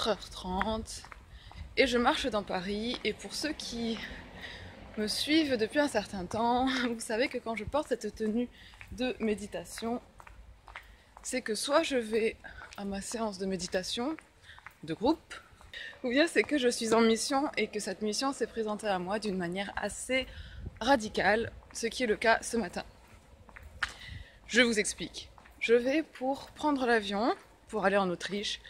4h30 et je marche dans Paris. Et pour ceux qui me suivent depuis un certain temps, vous savez que quand je porte cette tenue de méditation, c'est que soit je vais à ma séance de méditation de groupe, ou bien c'est que je suis en mission et que cette mission s'est présentée à moi d'une manière assez radicale, ce qui est le cas ce matin. Je vous explique. Je vais pour prendre l'avion, pour aller en Autriche.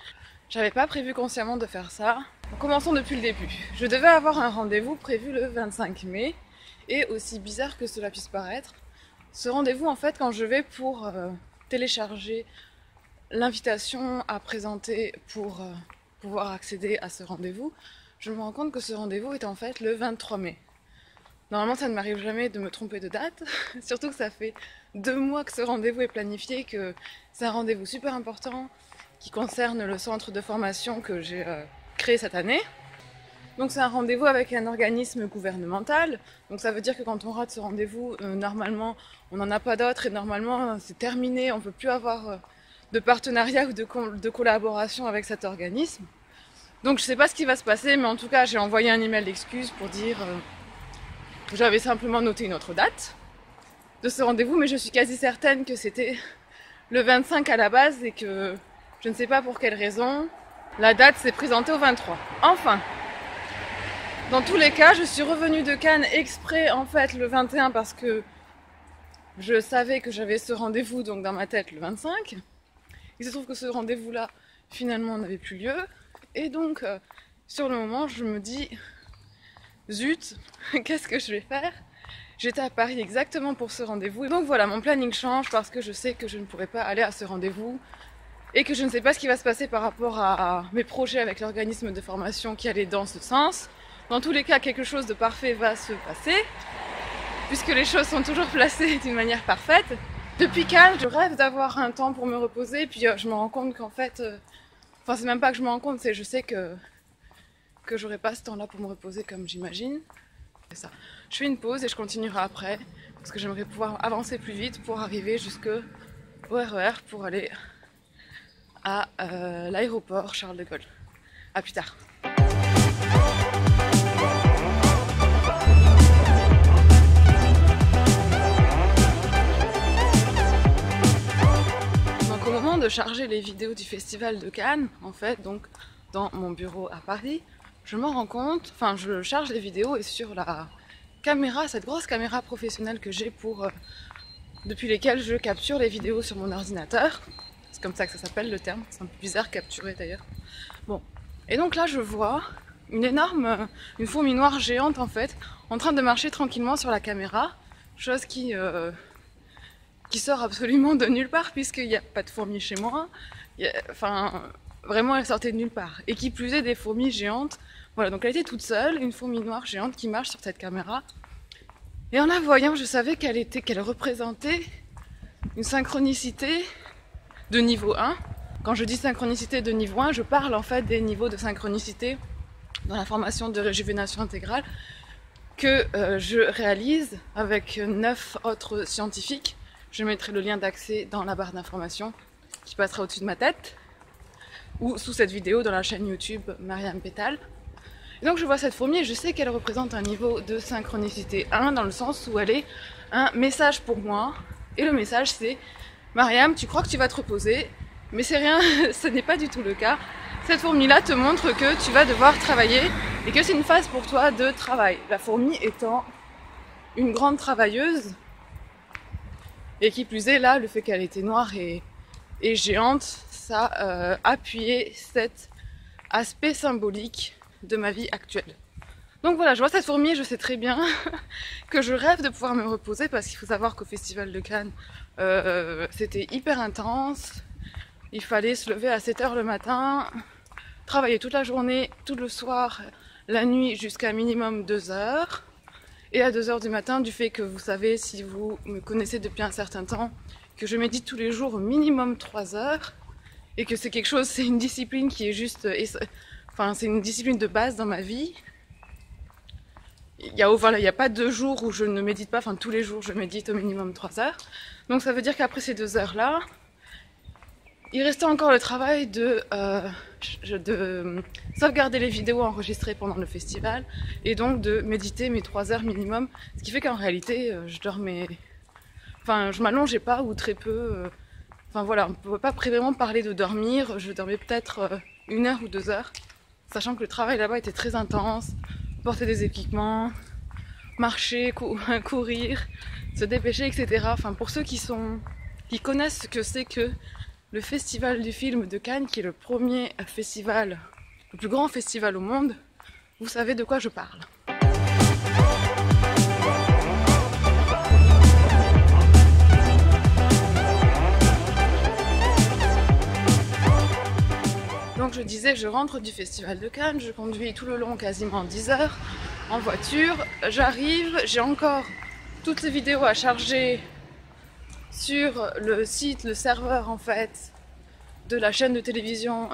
J'avais pas prévu consciemment de faire ça. Commençons depuis le début. Je devais avoir un rendez-vous prévu le 25 mai, et aussi bizarre que cela puisse paraître, ce rendez-vous en fait quand je vais pour télécharger l'invitation à présenter pour pouvoir accéder à ce rendez-vous, je me rends compte que ce rendez-vous est en fait le 23 mai. Normalement ça ne m'arrive jamais de me tromper de date, surtout que ça fait 2 mois que ce rendez-vous est planifié, que c'est un rendez-vous super important qui concerne le centre de formation que j'ai créé cette année. Donc c'est un rendez-vous avec un organisme gouvernemental, donc ça veut dire que quand on rate ce rendez-vous, normalement on n'en a pas d'autres et normalement c'est terminé, on ne peut plus avoir de partenariat ou de collaboration avec cet organisme. Donc je sais pas ce qui va se passer, mais en tout cas j'ai envoyé un email d'excuse pour dire que j'avais simplement noté une autre date de ce rendez-vous, mais je suis quasi certaine que c'était le 25 à la base et que je ne sais pas pour quelle raison la date s'est présentée au 23. Enfin, dans tous les cas, je suis revenue de Cannes exprès en fait le 21 parce que je savais que j'avais ce rendez-vous donc dans ma tête le 25. Il se trouve que ce rendez-vous-là finalement n'avait plus lieu et donc sur le moment je me dis zut, qu'est-ce que je vais faire? J'étais à Paris exactement pour ce rendez-vous. Donc voilà, mon planning change parce que je sais que je ne pourrai pas aller à ce rendez-vous et que je ne sais pas ce qui va se passer par rapport à mes projets avec l'organisme de formation qui allait dans ce sens. Dans tous les cas, quelque chose de parfait va se passer puisque les choses sont toujours placées d'une manière parfaite. Depuis Cannes, je rêve d'avoir un temps pour me reposer, puis je me rends compte qu'en fait... Enfin, c'est même pas que je me rends compte, c'est je sais que j'aurai pas ce temps-là pour me reposer comme j'imagine. C'est ça. Je fais une pause et je continuerai après, parce que j'aimerais pouvoir avancer plus vite pour arriver jusqu'au RER pour aller à l'aéroport Charles de Gaulle. À plus tard. Donc au moment de charger les vidéos du festival de Cannes, en fait, donc dans mon bureau à Paris, je me rends compte, enfin je charge les vidéos et sur la caméra, cette grosse caméra professionnelle que j'ai depuis lesquelles je capture les vidéos sur mon ordinateur, c'est comme ça que ça s'appelle le terme, c'est un peu bizarre capturer d'ailleurs. Bon, et donc là je vois une fourmi noire géante en fait, en train de marcher tranquillement sur la caméra, chose qui sort absolument de nulle part puisqu'il n'y a pas de fourmis chez moi, enfin vraiment elle sortait de nulle part, et qui plus est des fourmis géantes. Voilà, donc elle était toute seule, une fourmi noire géante qui marche sur cette caméra. Et en la voyant, je savais qu'elle représentait une synchronicité de niveau 1. Quand je dis synchronicité de niveau 1, je parle en fait des niveaux de synchronicité dans la formation de réjuvénation intégrale que je réalise avec 9 autres scientifiques. Je mettrai le lien d'accès dans la barre d'information qui passera au-dessus de ma tête ou sous cette vidéo dans la chaîne YouTube Mariam Pétale. Et donc je vois cette fourmi et je sais qu'elle représente un niveau de synchronicité 1 dans le sens où elle est un message pour moi. Et le message c'est Mariam, tu crois que tu vas te reposer, mais c'est rien, ce n'est pas du tout le cas. Cette fourmi-là te montre que tu vas devoir travailler et que c'est une phase pour toi de travail. La fourmi étant une grande travailleuse et qui plus est là, le fait qu'elle était noire et géante, ça appuyait cet aspect symbolique de ma vie actuelle. Donc voilà, je vois cette fourmi et je sais très bien que je rêve de pouvoir me reposer parce qu'il faut savoir qu'au Festival de Cannes, c'était hyper intense. Il fallait se lever à 7h le matin, travailler toute la journée, tout le soir, la nuit jusqu'à minimum 2h. Et à 2h du matin, du fait que vous savez, si vous me connaissez depuis un certain temps, que je médite tous les jours au minimum 3 heures et que c'est quelque chose, c'est une discipline qui est juste... Enfin, c'est une discipline de base dans ma vie. Il y a pas 2 jours où je ne médite pas, enfin tous les jours je médite au minimum 3 heures. Donc ça veut dire qu'après ces 2 heures-là, il restait encore le travail de de sauvegarder les vidéos enregistrées pendant le festival et donc de méditer mes 3 heures minimum. Ce qui fait qu'en réalité, je dormais... Enfin, je m'allongeais pas ou très peu. Enfin voilà, on ne peut pas vraiment parler de dormir. Je dormais peut-être 1 heure ou 2 heures, sachant que le travail là-bas était très intense. Porter des équipements, marcher, courir, se dépêcher, etc. Enfin, pour ceux qui connaissent ce que c'est que le Festival du film de Cannes, qui est le premier festival, le plus grand festival au monde, vous savez de quoi je parle. Donc je disais, je rentre du Festival de Cannes, je conduis tout le long quasiment 10 heures en voiture, j'arrive, j'ai encore toutes les vidéos à charger sur le site, le serveur en fait, de la chaîne de télévision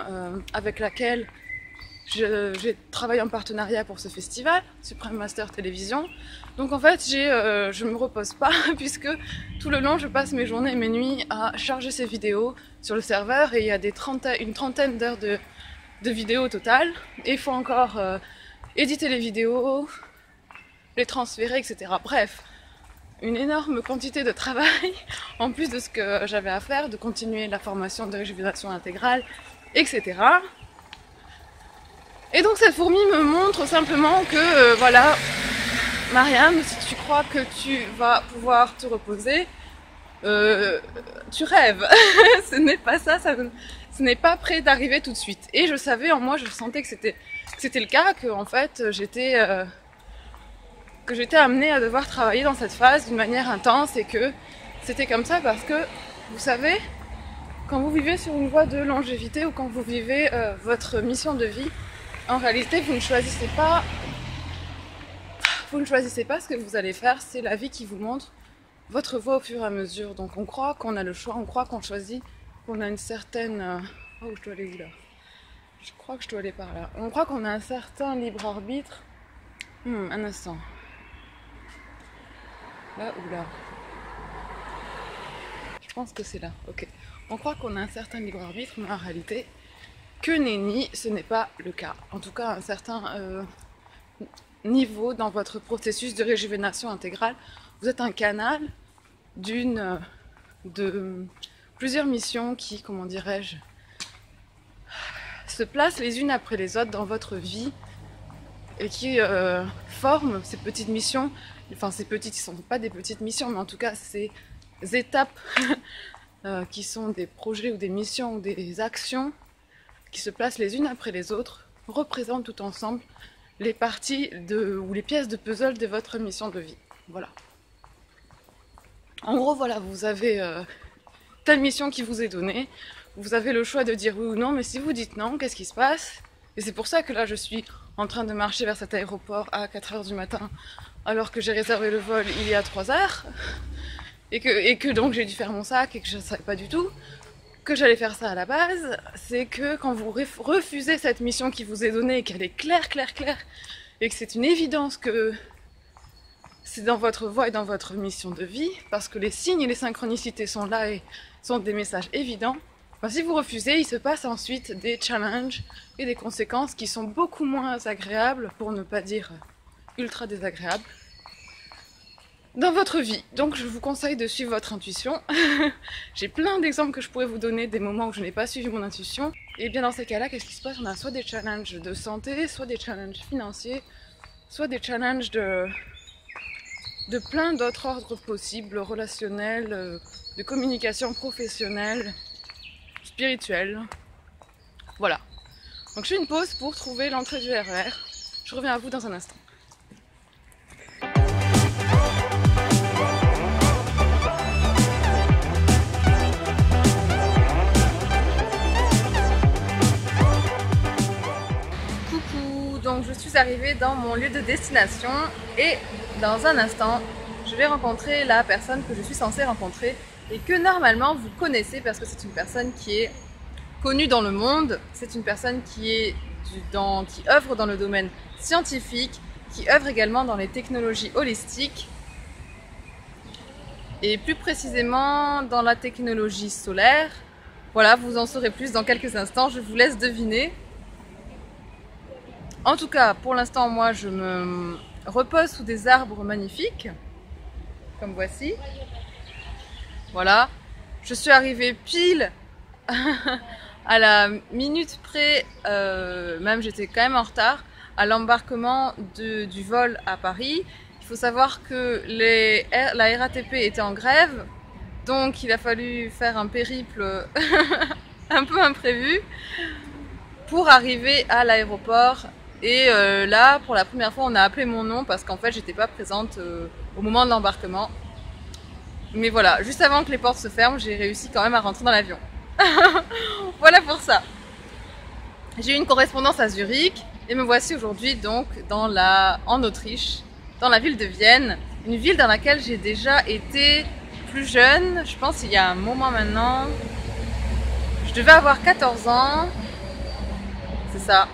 avec laquelle j'ai travaillé en partenariat pour ce festival, Supreme Master Télévision. Donc en fait, je me repose pas puisque tout le long, je passe mes journées et mes nuits à charger ces vidéos sur le serveur et il y a une trentaine d'heures de vidéos au total. Et il faut encore éditer les vidéos, les transférer, etc. Bref, une énorme quantité de travail en plus de ce que j'avais à faire, de continuer la formation de réjuvénation intégrale, etc. Et donc cette fourmi me montre simplement que voilà, Mariam, si tu crois que tu vas pouvoir te reposer, tu rêves. Ce n'est pas ça, ce n'est pas prêt d'arriver tout de suite. Et je savais en moi, je sentais que c'était le cas, que en fait j'étais amenée à devoir travailler dans cette phase d'une manière intense et que c'était comme ça parce que, vous savez, quand vous vivez sur une voie de longévité ou quand vous vivez votre mission de vie, en réalité, vous ne choisissez pas ce que vous allez faire, c'est la vie qui vous montre votre voie au fur et à mesure. Donc on croit qu'on a le choix, on croit qu'on choisit, qu'on a une certaine... Oh, je dois aller où là? Je crois que je dois aller par là. On croit qu'on a un certain libre arbitre. Un instant. Là ou là? Je pense que c'est là, ok. On croit qu'on a un certain libre arbitre, mais en réalité... Que nenni, ce n'est pas le cas. En tout cas, à un certain niveau dans votre processus de réjuvénation intégrale, vous êtes un canal de plusieurs missions qui, comment dirais-je, se placent les unes après les autres dans votre vie et qui forment ces petites missions. Enfin, ces petites, ce ne sont pas des petites missions, mais en tout cas, ces étapes qui sont des projets ou des missions ou des actions qui se placent les unes après les autres, représentent tout ensemble les parties ou les pièces de puzzle de votre mission de vie. Voilà. En gros, voilà, vous avez telle mission qui vous est donnée, vous avez le choix de dire oui ou non, mais si vous dites non, qu'est-ce qui se passe? Et c'est pour ça que là, je suis en train de marcher vers cet aéroport à 4 h du matin, alors que j'ai réservé le vol il y a 3 heures, et que donc j'ai dû faire mon sac et que je ne savais pas du tout que j'allais faire ça à la base, c'est que quand vous refusez cette mission qui vous est donnée et qu'elle est claire, et que c'est une évidence que c'est dans votre voie et dans votre mission de vie, parce que les signes et les synchronicités sont là et sont des messages évidents, ben si vous refusez, il se passe ensuite des challenges et des conséquences qui sont beaucoup moins agréables, pour ne pas dire ultra désagréables, dans votre vie. Donc je vous conseille de suivre votre intuition. J'ai plein d'exemples que je pourrais vous donner des moments où je n'ai pas suivi mon intuition. Et bien dans ces cas-là, qu'est-ce qui se passe? On a soit des challenges de santé, soit des challenges financiers, soit des challenges de plein d'autres ordres possibles, relationnels, de communication professionnelle, spirituelle. Voilà. Donc je fais une pause pour trouver l'entrée du RER. Je reviens à vous dans un instant. Donc je suis arrivée dans mon lieu de destination et dans un instant, je vais rencontrer la personne que je suis censée rencontrer et que normalement vous connaissez parce que c'est une personne qui est connue dans le monde. C'est une personne qui œuvre dans le domaine scientifique, qui œuvre également dans les technologies holistiques et plus précisément dans la technologie solaire. Voilà, vous en saurez plus dans quelques instants, je vous laisse deviner. En tout cas, pour l'instant, moi, je me repose sous des arbres magnifiques, comme voici. Voilà. Je suis arrivée pile à la minute près, même j'étais quand même en retard, à l'embarquement du vol à Paris. Il faut savoir que la RATP était en grève, donc il a fallu faire un périple un peu imprévu pour arriver à l'aéroport. Et là, pour la première fois, on a appelé mon nom parce qu'en fait, j'étais pas présente au moment de l'embarquement. Mais voilà, juste avant que les portes se ferment, j'ai réussi quand même à rentrer dans l'avion. Voilà pour ça. J'ai eu une correspondance à Zurich et me voici aujourd'hui donc en Autriche, dans la ville de Vienne, une ville dans laquelle j'ai déjà été plus jeune, je pense il y a un moment maintenant. Je devais avoir 14 ans, c'est ça.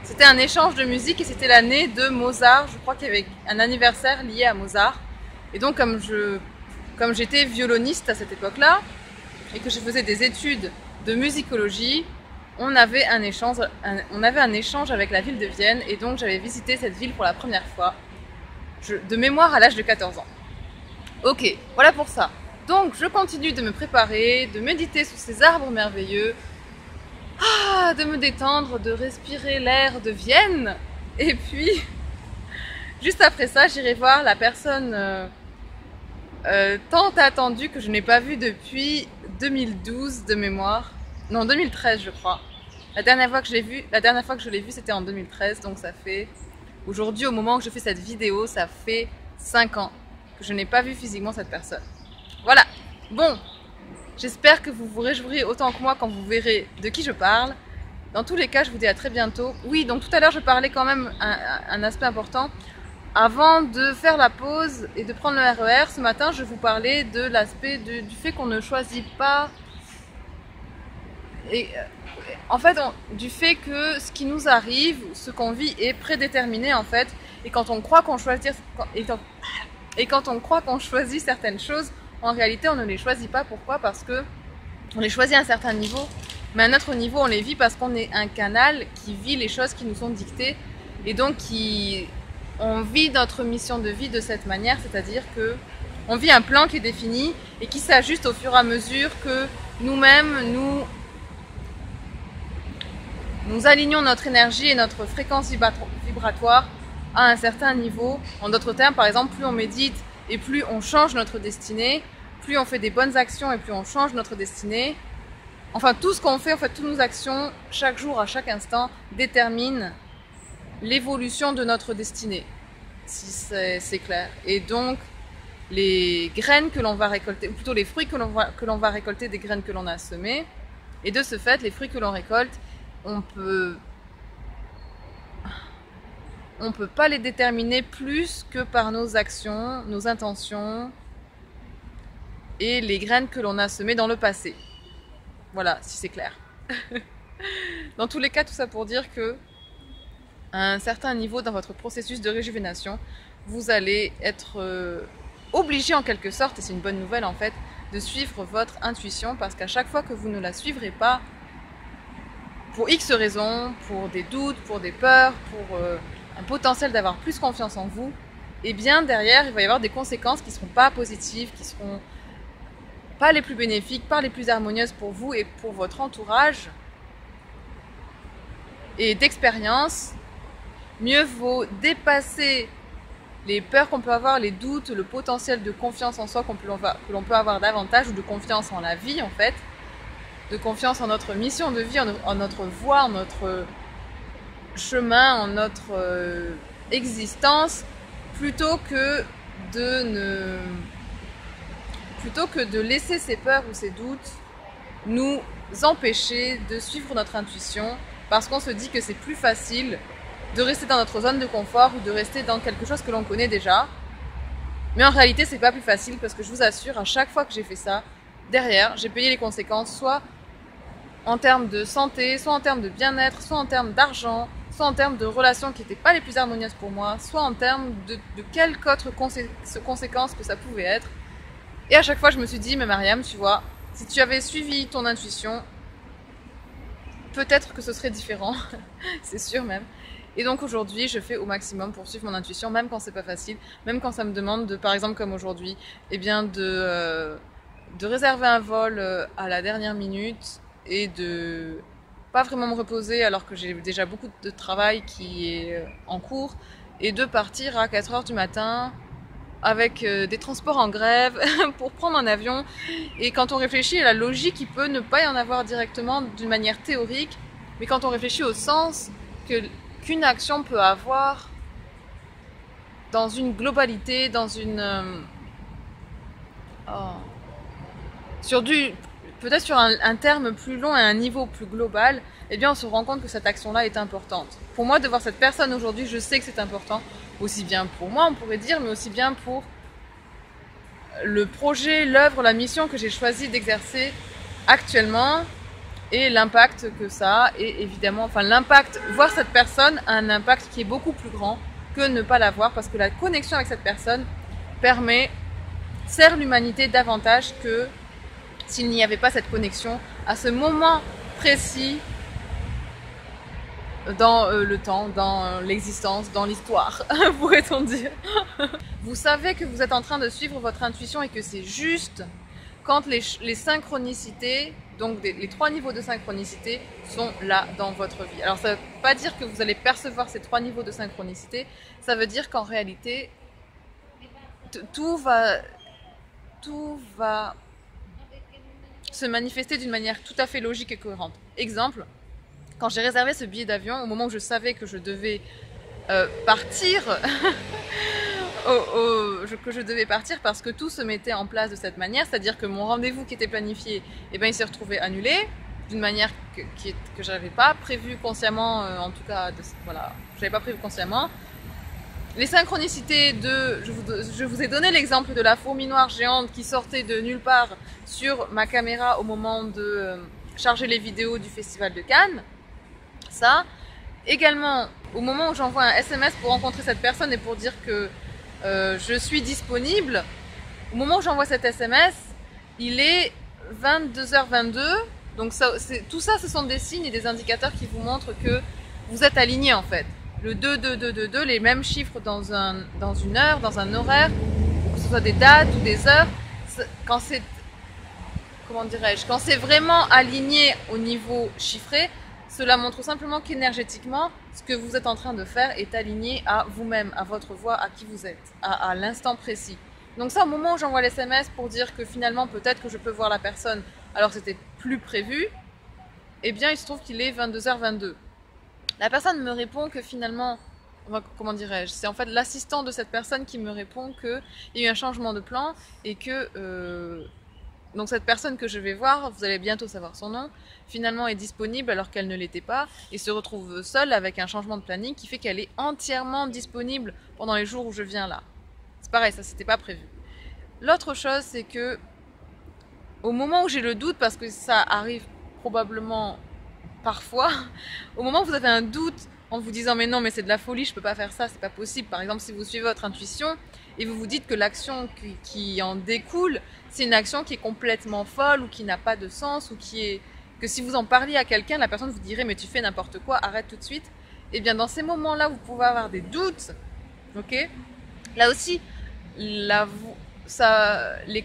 C'était un échange de musique et c'était l'année de Mozart. Je crois qu'il y avait un anniversaire lié à Mozart. Et donc comme j'étais violoniste à cette époque-là et que je faisais des études de musicologie, on avait un échange avec la ville de Vienne et donc j'avais visité cette ville pour la première fois, de mémoire à l'âge de 14 ans. Ok, voilà pour ça. Donc je continue de me préparer, de méditer sous ces arbres merveilleux, de me détendre, de respirer l'air de Vienne. Et puis, juste après ça, j'irai voir la personne tant attendue que je n'ai pas vue depuis 2012 de mémoire. Non, 2013 je crois. La dernière fois que je l'ai vue, c'était en 2013, donc ça fait... Aujourd'hui, au moment où je fais cette vidéo, ça fait 5 ans que je n'ai pas vu physiquement cette personne. Voilà. Bon, j'espère que vous vous réjouirez autant que moi quand vous verrez de qui je parle. Dans tous les cas, je vous dis à très bientôt. Oui, donc tout à l'heure, je parlais quand même un aspect important. Avant de faire la pause et de prendre le RER, ce matin, je vous parlais de l'aspect du fait qu'on ne choisit pas... En fait, du fait que ce qui nous arrive, ce qu'on vit est prédéterminé en fait. Et quand on croit qu'on choisit, certaines choses, en réalité, on ne les choisit pas. Pourquoi? Parce que on les choisit à un certain niveau, mais à un autre niveau, on les vit parce qu'on est un canal qui vit les choses qui nous sont dictées. Et donc, on vit notre mission de vie de cette manière, c'est-à-dire que on vit un plan qui est défini et qui s'ajuste au fur et à mesure que nous-mêmes, nous alignons notre énergie et notre fréquence vibratoire à un certain niveau. En d'autres termes, par exemple, plus on médite et plus on change notre destinée, plus on fait des bonnes actions et plus on change notre destinée. Enfin, tout ce qu'on fait, en fait, toutes nos actions, chaque jour, à chaque instant, déterminent l'évolution de notre destinée, si c'est clair. Et donc, les graines que l'on va récolter, ou plutôt les fruits que l'on va récolter des graines que l'on a semées, et de ce fait, les fruits que l'on récolte, on peut pas les déterminer plus que par nos actions, nos intentions et les graines que l'on a semées dans le passé. Voilà, si c'est clair. Dans tous les cas, tout ça pour dire que à un certain niveau dans votre processus de réjuvénation, vous allez être obligé en quelque sorte, et c'est une bonne nouvelle en fait, de suivre votre intuition parce qu'à chaque fois que vous ne la suivrez pas, pour X raisons, pour des doutes, pour des peurs, pour un potentiel d'avoir plus confiance en vous, et bien derrière il va y avoir des conséquences qui ne seront pas positives, qui seront pas les plus bénéfiques, pas les plus harmonieuses pour vous et pour votre entourage. Et d'expérience, mieux vaut dépasser les peurs qu'on peut avoir, les doutes, le potentiel de confiance en soi que l'on peut avoir davantage, ou de confiance en la vie en fait, de confiance en notre mission de vie, en notre voie, en notre chemin, en notre existence, plutôt que de laisser ces peurs ou ces doutes nous empêcher de suivre notre intuition, parce qu'on se dit que c'est plus facile de rester dans notre zone de confort ou de rester dans quelque chose que l'on connaît déjà. Mais en réalité, c'est pas plus facile parce que je vous assure, à chaque fois que j'ai fait ça, derrière, j'ai payé les conséquences, soit en termes de santé, soit en termes de bien-être, soit en termes d'argent, soit en termes de relations qui n'étaient pas les plus harmonieuses pour moi, soit en termes de quelque autre conséquence que ça pouvait être. Et à chaque fois, je me suis dit, mais Mariam, tu vois, si tu avais suivi ton intuition, peut-être que ce serait différent, c'est sûr même. Et donc aujourd'hui, je fais au maximum pour suivre mon intuition, même quand c'est pas facile, même quand ça me demande de, par exemple comme aujourd'hui, eh bien de réserver un vol à la dernière minute et de pas vraiment me reposer alors que j'ai déjà beaucoup de travail qui est en cours et de partir à 4 heures du matin avec des transports en grève pour prendre un avion. Et quand on réfléchit à la logique, il peut ne pas y en avoir directement d'une manière théorique, mais quand on réfléchit au sens qu'une action peut avoir dans une globalité, dans une... peut-être sur un terme plus long et un niveau plus global, eh bien on se rend compte que cette action-là est importante. Pour moi, de voir cette personne aujourd'hui, je sais que c'est important, aussi bien pour moi, on pourrait dire, mais aussi bien pour le projet, l'œuvre, la mission que j'ai choisi d'exercer actuellement et l'impact que ça a. Et évidemment, enfin l'impact, voir cette personne a un impact qui est beaucoup plus grand que ne pas la voir, parce que la connexion avec cette personne sert l'humanité davantage que s'il n'y avait pas cette connexion à ce moment précis dans le temps, dans l'existence, dans l'histoire, pourrait-on dire. Vous savez que vous êtes en train de suivre votre intuition et que c'est juste quand les synchronicités, donc les 3 niveaux de synchronicité sont là dans votre vie. Alors ça ne veut pas dire que vous allez percevoir ces 3 niveaux de synchronicité, ça veut dire qu'en réalité, tout va se manifester d'une manière tout à fait logique et cohérente. Exemple, quand j'ai réservé ce billet d'avion, au moment où je savais que je devais partir, que je devais partir parce que tout se mettait en place de cette manière, c'est-à-dire que mon rendez-vous qui était planifié, eh ben, il s'est retrouvé annulé d'une manière que je n'avais pas prévu consciemment, en tout cas, voilà, je n'avais pas prévu consciemment. Les synchronicités je vous ai donné l'exemple de la fourmi noire géante qui sortait de nulle part sur ma caméra au moment de charger les vidéos du Festival de Cannes. Ça. Également, au moment où j'envoie un SMS pour rencontrer cette personne et pour dire que je suis disponible, au moment où j'envoie cet SMS, il est 22h22. Donc tout ça, ce sont des signes et des indicateurs qui vous montrent que vous êtes aligné en fait. Le 2, 2, 2, 2, 2, les mêmes chiffres dans une heure, dans un horaire, que ce soit des dates ou des heures, quand c'est, comment dirais-je, quand c'est vraiment aligné au niveau chiffré, cela montre simplement qu'énergétiquement, ce que vous êtes en train de faire est aligné à vous-même, à votre voix, à qui vous êtes, à l'instant précis. Donc ça, au moment où j'envoie l'SMS pour dire que finalement, peut-être que je peux voir la personne, alors c'était plus prévu, eh bien, il se trouve qu'il est 22h22. La personne me répond que finalement, comment dirais-je, c'est en fait l'assistant de cette personne qui me répond qu'il y a eu un changement de plan et que donc cette personne que je vais voir, vous allez bientôt savoir son nom, finalement est disponible alors qu'elle ne l'était pas et se retrouve seule avec un changement de planning qui fait qu'elle est entièrement disponible pendant les jours où je viens là. C'est pareil, ça c'était pas prévu. L'autre chose, c'est que au moment où j'ai le doute, parce que ça arrive probablement parfois, au moment où vous avez un doute en vous disant mais non, mais c'est de la folie, je peux pas faire ça, c'est pas possible. Par exemple, si vous suivez votre intuition et vous vous dites que l'action qui en découle, c'est une action qui est complètement folle ou qui n'a pas de sens ou que si vous en parliez à quelqu'un, la personne vous dirait mais tu fais n'importe quoi, arrête tout de suite. Et bien dans ces moments-là, vous pouvez avoir des doutes, ok? Là aussi, les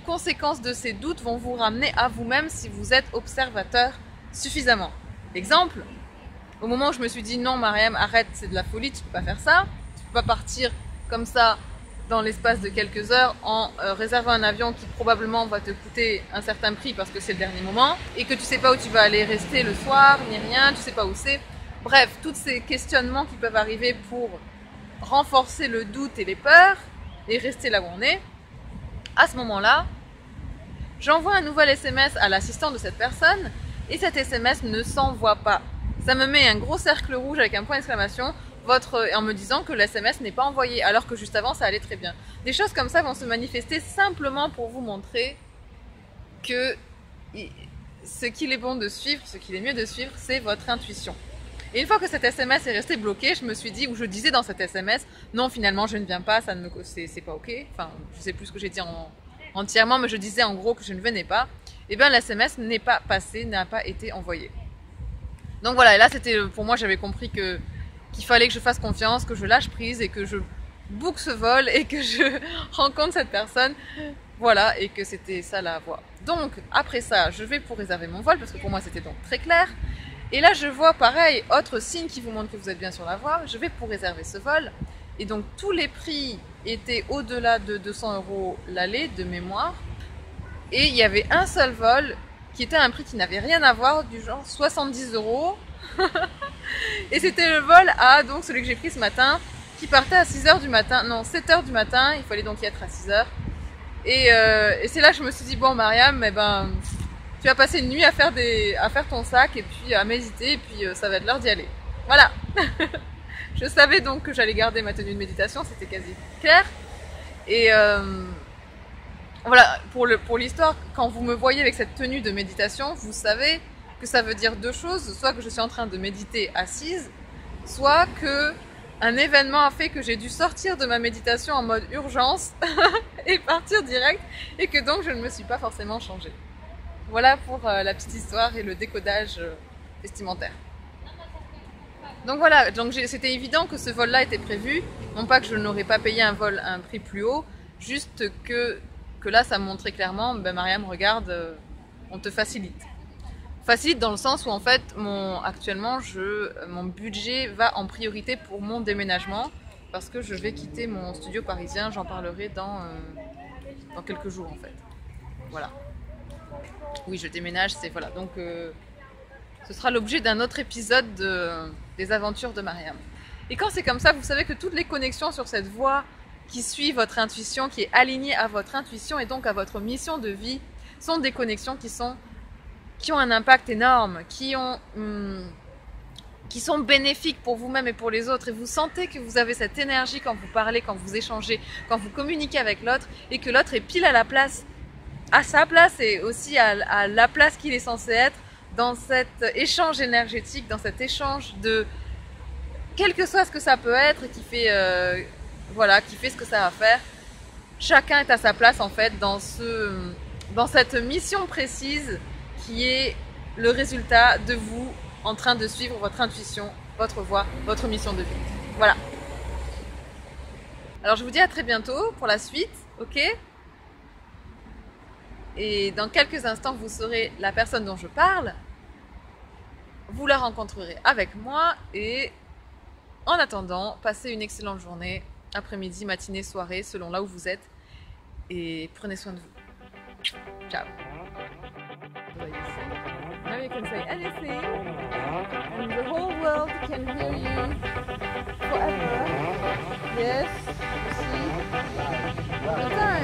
conséquences de ces doutes vont vous ramener à vous-même si vous êtes observateur suffisamment. Exemple, au moment où je me suis dit non Mariam, arrête, c'est de la folie, tu peux pas faire ça, tu peux pas partir comme ça dans l'espace de quelques heures en réservant un avion qui probablement va te coûter un certain prix parce que c'est le dernier moment et que tu sais pas où tu vas aller rester le soir, ni rien, tu sais pas où c'est. Bref, tous ces questionnements qui peuvent arriver pour renforcer le doute et les peurs et rester là où on est. À ce moment-là, j'envoie un nouvel SMS à l'assistant de cette personne et cet SMS ne s'envoie pas. Ça me met un gros cercle rouge avec un point d'exclamation en me disant que le SMS n'est pas envoyé alors que juste avant ça allait très bien. Des choses comme ça vont se manifester simplement pour vous montrer que ce qu'il est bon de suivre, ce qu'il est mieux de suivre, c'est votre intuition. Et une fois que cet SMS est resté bloqué, je me suis dit, ou je disais dans cet SMS, non finalement je ne viens pas, c'est pas ok. Enfin, je sais plus ce que j'ai dit entièrement, mais je disais en gros que je ne venais pas. Et bien l'SMS n'est pas passé, n'a pas été envoyé. Donc voilà, et là c'était pour moi, j'avais compris qu'il qu'il fallait que je fasse confiance, que je lâche prise et que je book ce vol et que je rencontre cette personne. Voilà, et que c'était ça la voie. Donc, après ça, je vais pour réserver mon vol, parce que pour moi, c'était donc très clair. Et là, je vois, pareil, autre signe qui vous montre que vous êtes bien sur la voie. Je vais pour réserver ce vol. Et donc, tous les prix étaient au-delà de 200 € l'aller, de mémoire. Et il y avait un seul vol qui était un prix qui n'avait rien à voir, du genre 70 €. Et c'était le vol A, donc celui que j'ai pris ce matin, qui partait à 6 h du matin. Non, 7 h du matin, il fallait donc y être à 6 h. Et c'est là que je me suis dit, bon Mariam, eh ben, tu vas passer une nuit à faire ton sac et puis à méditer et puis ça va être l'heure d'y aller. Voilà. Je savais donc que j'allais garder ma tenue de méditation, c'était quasi clair. Et voilà, pour l'histoire, quand vous me voyez avec cette tenue de méditation, vous savez que ça veut dire deux choses. Soit que je suis en train de méditer assise, soit que un événement a fait que j'ai dû sortir de ma méditation en mode urgence et partir direct, et que donc je ne me suis pas forcément changée. Voilà pour la petite histoire et le décodage vestimentaire. Donc voilà, donc c'était évident que ce vol-là était prévu, non pas que je n'aurais pas payé un vol à un prix plus haut, juste que là ça me montrait clairement, ben Mariam, regarde, on te facilite. Facilite dans le sens où en fait actuellement mon budget va en priorité pour mon déménagement, parce que je vais quitter mon studio parisien, j'en parlerai dans quelques jours en fait. Voilà. Oui, je déménage, c'est voilà. Donc ce sera l'objet d'un autre épisode des aventures de Mariam. Et quand c'est comme ça, vous savez que toutes les connexions sur cette voie qui suit votre intuition, qui est alignée à votre intuition et donc à votre mission de vie, sont des connexions qui ont un impact énorme, qui sont bénéfiques pour vous-même et pour les autres. Et vous sentez que vous avez cette énergie quand vous parlez, quand vous échangez, quand vous communiquez avec l'autre, et que l'autre est pile à sa place et aussi à la place qu'il est censé être dans cet échange énergétique, dans cet échange de quel que soit ce que ça peut être, qui fait ce que ça va faire. Chacun est à sa place en fait dans cette mission précise qui est le résultat de vous en train de suivre votre intuition, votre voie, votre mission de vie. Voilà. Alors je vous dis à très bientôt pour la suite, ok ? Et dans quelques instants, vous saurez la personne dont je parle. Vous la rencontrerez avec moi et en attendant, passez une excellente journée, après-midi, matinée, soirée, selon là où vous êtes. Et prenez soin de vous. Ciao. Now you can say anything and the whole world can hear you forever. Yes, you see? All the time.